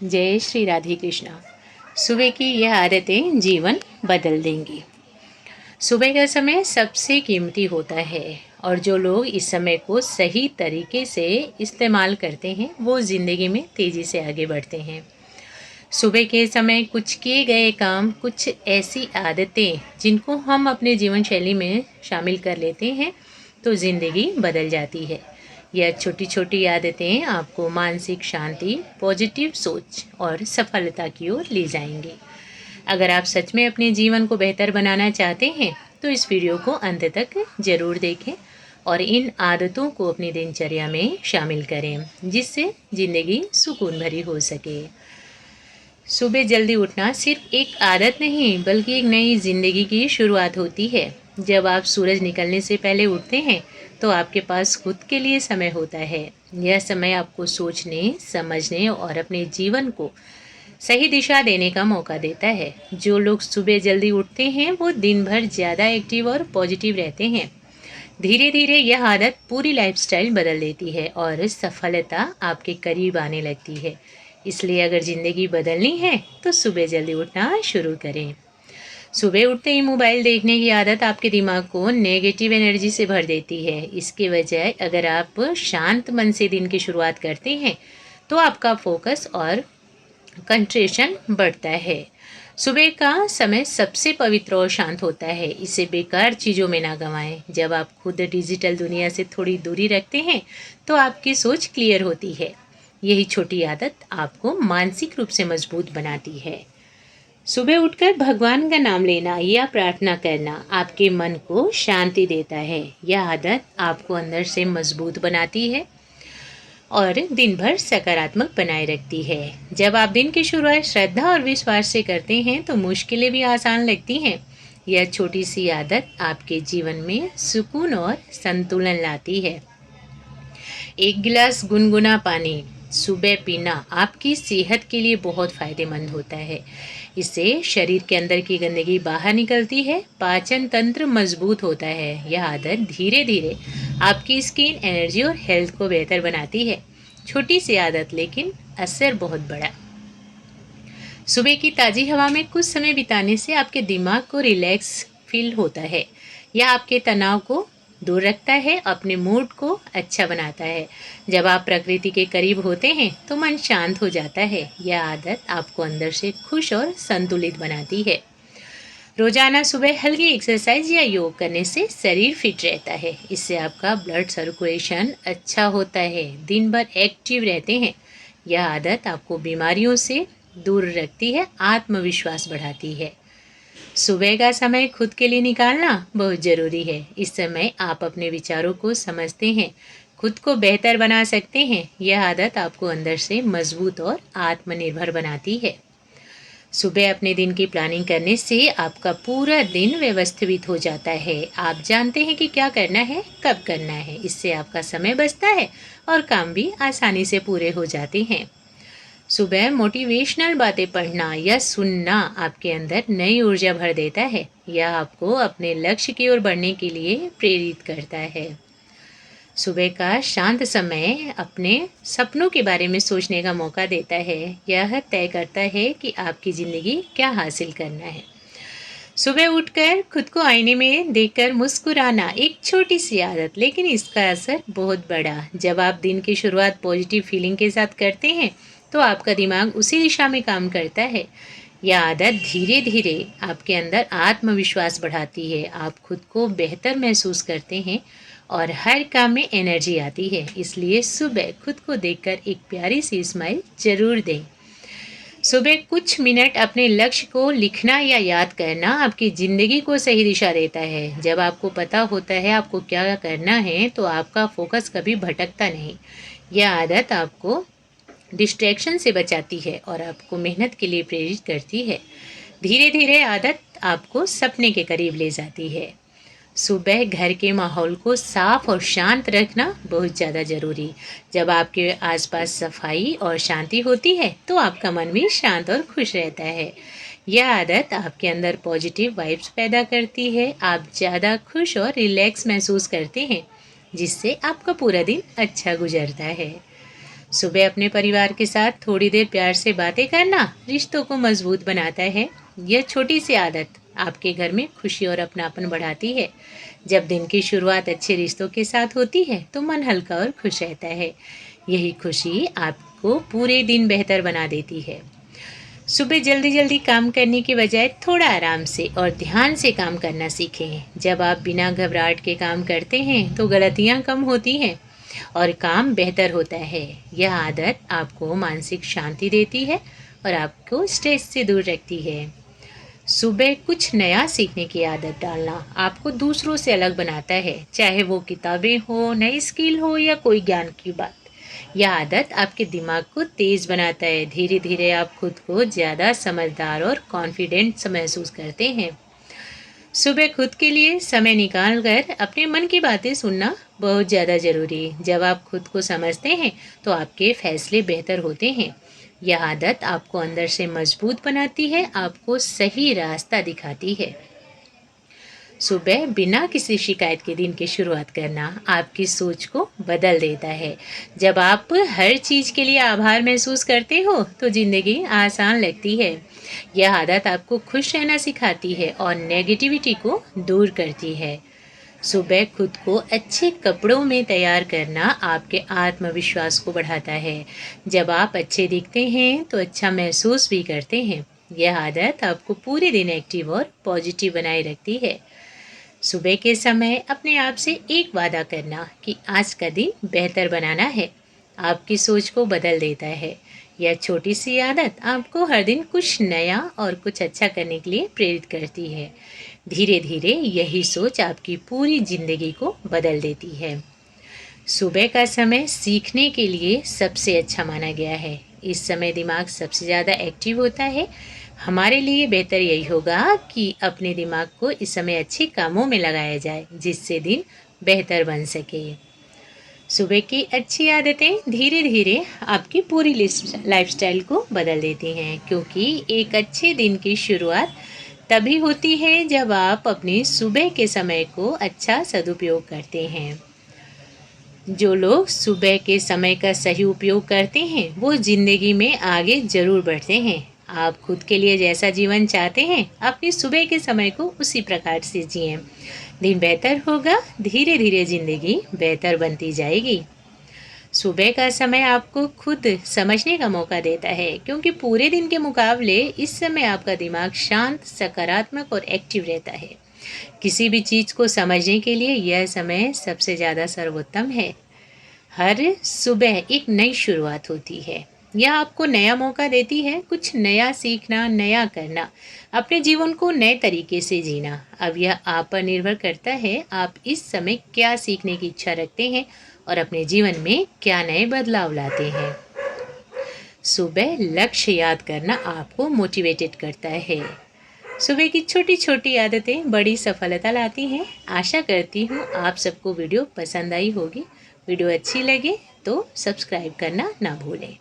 जय श्री राधे कृष्णा। सुबह की यह आदतें जीवन बदल देंगी। सुबह का समय सबसे कीमती होता है और जो लोग इस समय को सही तरीके से इस्तेमाल करते हैं वो ज़िंदगी में तेज़ी से आगे बढ़ते हैं। सुबह के समय कुछ किए गए काम, कुछ ऐसी आदतें जिनको हम अपने जीवन शैली में शामिल कर लेते हैं तो ज़िंदगी बदल जाती है। यह छोटी छोटी आदतें आपको मानसिक शांति, पॉजिटिव सोच और सफलता की ओर ले जाएंगी। अगर आप सच में अपने जीवन को बेहतर बनाना चाहते हैं तो इस वीडियो को अंत तक ज़रूर देखें और इन आदतों को अपनी दिनचर्या में शामिल करें जिससे ज़िंदगी सुकून भरी हो सके। सुबह जल्दी उठना सिर्फ एक आदत नहीं बल्कि एक नई ज़िंदगी की शुरुआत होती है। जब आप सूरज निकलने से पहले उठते हैं तो आपके पास खुद के लिए समय होता है। यह समय आपको सोचने, समझने और अपने जीवन को सही दिशा देने का मौका देता है। जो लोग सुबह जल्दी उठते हैं वो दिन भर ज़्यादा एक्टिव और पॉजिटिव रहते हैं। धीरे धीरे यह आदत पूरी लाइफस्टाइल बदल देती है और सफलता आपके करीब आने लगती है। इसलिए अगर ज़िंदगी बदलनी है तो सुबह जल्दी उठना शुरू करें। सुबह उठते ही मोबाइल देखने की आदत आपके दिमाग को नेगेटिव एनर्जी से भर देती है। इसके बजाय अगर आप शांत मन से दिन की शुरुआत करते हैं तो आपका फोकस और कंसंट्रेशन बढ़ता है। सुबह का समय सबसे पवित्र और शांत होता है। इसे बेकार चीज़ों में ना गंवाएं। जब आप खुद डिजिटल दुनिया से थोड़ी दूरी रखते हैं तो आपकी सोच क्लियर होती है। यही छोटी आदत आपको मानसिक रूप से मजबूत बनाती है। सुबह उठकर भगवान का नाम लेना या प्रार्थना करना आपके मन को शांति देता है। यह आदत आपको अंदर से मजबूत बनाती है और दिन भर सकारात्मक बनाए रखती है। जब आप दिन की शुरुआत श्रद्धा और विश्वास से करते हैं तो मुश्किलें भी आसान लगती हैं। यह छोटी सी आदत आपके जीवन में सुकून और संतुलन लाती है। एक गिलास गुनगुना पानी सुबह पीना आपकी सेहत के लिए बहुत फायदेमंद होता है। इससे शरीर के अंदर की गंदगी बाहर निकलती है, पाचन तंत्र मजबूत होता है। यह आदत धीरे धीरे आपकी स्किन, एनर्जी और हेल्थ को बेहतर बनाती है। छोटी सी आदत लेकिन असर बहुत बड़ा। सुबह की ताज़ी हवा में कुछ समय बिताने से आपके दिमाग को रिलैक्स फील होता है। यह आपके तनाव को दूर रखता है, अपने मूड को अच्छा बनाता है। जब आप प्रकृति के करीब होते हैं तो मन शांत हो जाता है। यह आदत आपको अंदर से खुश और संतुलित बनाती है। रोजाना सुबह हल्की एक्सरसाइज या योग करने से शरीर फिट रहता है। इससे आपका ब्लड सर्कुलेशन अच्छा होता है, दिन भर एक्टिव रहते हैं। यह आदत आपको बीमारियों से दूर रखती है, आत्मविश्वास बढ़ाती है। सुबह का समय खुद के लिए निकालना बहुत ज़रूरी है। इस समय आप अपने विचारों को समझते हैं, खुद को बेहतर बना सकते हैं। यह आदत आपको अंदर से मजबूत और आत्मनिर्भर बनाती है। सुबह अपने दिन की प्लानिंग करने से आपका पूरा दिन व्यवस्थित हो जाता है। आप जानते हैं कि क्या करना है, कब करना है। इससे आपका समय बचता है और काम भी आसानी से पूरे हो जाते हैं। सुबह मोटिवेशनल बातें पढ़ना या सुनना आपके अंदर नई ऊर्जा भर देता है। यह आपको अपने लक्ष्य की ओर बढ़ने के लिए प्रेरित करता है। सुबह का शांत समय अपने सपनों के बारे में सोचने का मौका देता है। यह तय करता है कि आपकी ज़िंदगी क्या हासिल करना है। सुबह उठकर खुद को आईने में देखकर मुस्कुराना एक छोटी सी आदत, लेकिन इसका असर बहुत बड़ा। जब आप दिन की शुरुआत पॉजिटिव फीलिंग के साथ करते हैं तो आपका दिमाग उसी दिशा में काम करता है। यह आदत धीरे धीरे आपके अंदर आत्मविश्वास बढ़ाती है। आप खुद को बेहतर महसूस करते हैं और हर काम में एनर्जी आती है। इसलिए सुबह खुद को देखकर एक प्यारी सी स्माइल जरूर दें। सुबह कुछ मिनट अपने लक्ष्य को लिखना या याद करना आपकी ज़िंदगी को सही दिशा देता है। जब आपको पता होता है आपको क्या करना है तो आपका फोकस कभी भटकता नहीं। यह आदत आपको डिस्ट्रैक्शन से बचाती है और आपको मेहनत के लिए प्रेरित करती है। धीरे धीरे आदत आपको सपने के करीब ले जाती है। सुबह घर के माहौल को साफ और शांत रखना बहुत ज़्यादा ज़रूरी। जब आपके आसपास सफाई और शांति होती है तो आपका मन भी शांत और खुश रहता है। यह आदत आपके अंदर पॉजिटिव वाइब्स पैदा करती है। आप ज़्यादा खुश और रिलैक्स महसूस करते हैं जिससे आपका पूरा दिन अच्छा गुजरता है। सुबह अपने परिवार के साथ थोड़ी देर प्यार से बातें करना रिश्तों को मजबूत बनाता है। यह छोटी सी आदत आपके घर में खुशी और अपनापन बढ़ाती है। जब दिन की शुरुआत अच्छे रिश्तों के साथ होती है तो मन हल्का और खुश रहता है। यही खुशी आपको पूरे दिन बेहतर बना देती है। सुबह जल्दी जल्दी काम करने की बजाय थोड़ा आराम से और ध्यान से काम करना सीखें। जब आप बिना घबराहट के काम करते हैं तो गलतियाँ कम होती हैं और काम बेहतर होता है। यह आदत आपको मानसिक शांति देती है और आपको स्ट्रेस से दूर रखती है। सुबह कुछ नया सीखने की आदत डालना आपको दूसरों से अलग बनाता है, चाहे वो किताबें हो, नई स्किल हो या कोई ज्ञान की बात। यह आदत आपके दिमाग को तेज बनाता है। धीरे धीरे आप खुद को ज़्यादा समझदार और कॉन्फिडेंट महसूस करते हैं। सुबह खुद के लिए समय निकाल कर अपने मन की बातें सुनना बहुत ज़्यादा ज़रूरी है। जब आप खुद को समझते हैं तो आपके फैसले बेहतर होते हैं। यह आदत आपको अंदर से मजबूत बनाती है, आपको सही रास्ता दिखाती है। सुबह बिना किसी शिकायत के दिन की शुरुआत करना आपकी सोच को बदल देता है। जब आप हर चीज़ के लिए आभार महसूस करते हो तो ज़िंदगी आसान लगती है। यह आदत आपको खुश रहना सिखाती है और नेगेटिविटी को दूर करती है। सुबह खुद को अच्छे कपड़ों में तैयार करना आपके आत्मविश्वास को बढ़ाता है। जब आप अच्छे दिखते हैं तो अच्छा महसूस भी करते हैं। यह आदत आपको पूरे दिन एक्टिव और पॉजिटिव बनाए रखती है। सुबह के समय अपने आप से एक वादा करना कि आज का दिन बेहतर बनाना है, आपकी सोच को बदल देता है। यह छोटी सी आदत आपको हर दिन कुछ नया और कुछ अच्छा करने के लिए प्रेरित करती है। धीरे धीरे यही सोच आपकी पूरी ज़िंदगी को बदल देती है। सुबह का समय सीखने के लिए सबसे अच्छा माना गया है। इस समय दिमाग सबसे ज़्यादा एक्टिव होता है। हमारे लिए बेहतर यही होगा कि अपने दिमाग को इस समय अच्छे कामों में लगाया जाए, जिससे दिन बेहतर बन सके। सुबह की अच्छी आदतें धीरे धीरे आपकी पूरी लाइफस्टाइल को बदल देती हैं, क्योंकि एक अच्छे दिन की शुरुआत तभी होती है जब आप अपनी सुबह के समय को अच्छा सदुपयोग करते हैं। जो लोग सुबह के समय का सही उपयोग करते हैं वो ज़िंदगी में आगे ज़रूर बढ़ते हैं। आप खुद के लिए जैसा जीवन चाहते हैं अपनी सुबह के समय को उसी प्रकार से जिएं। दिन बेहतर होगा, धीरे धीरे ज़िंदगी बेहतर बनती जाएगी। सुबह का समय आपको खुद समझने का मौका देता है, क्योंकि पूरे दिन के मुकाबले इस समय आपका दिमाग शांत, सकारात्मक और एक्टिव रहता है। किसी भी चीज़ को समझने के लिए यह समय सबसे ज़्यादा सर्वोत्तम है। हर सुबह एक नई शुरुआत होती है। यह आपको नया मौका देती है, कुछ नया सीखना, नया करना, अपने जीवन को नए तरीके से जीना। अब यह आप पर निर्भर करता है, आप इस समय क्या सीखने की इच्छा रखते हैं और अपने जीवन में क्या नए बदलाव लाते हैं। सुबह लक्ष्य याद करना आपको मोटिवेटेड करता है। सुबह की छोटी छोटी आदतें बड़ी सफलता लाती हैं। आशा करती हूँ आप सबको वीडियो पसंद आई होगी। वीडियो अच्छी लगे तो सब्सक्राइब करना ना भूलें।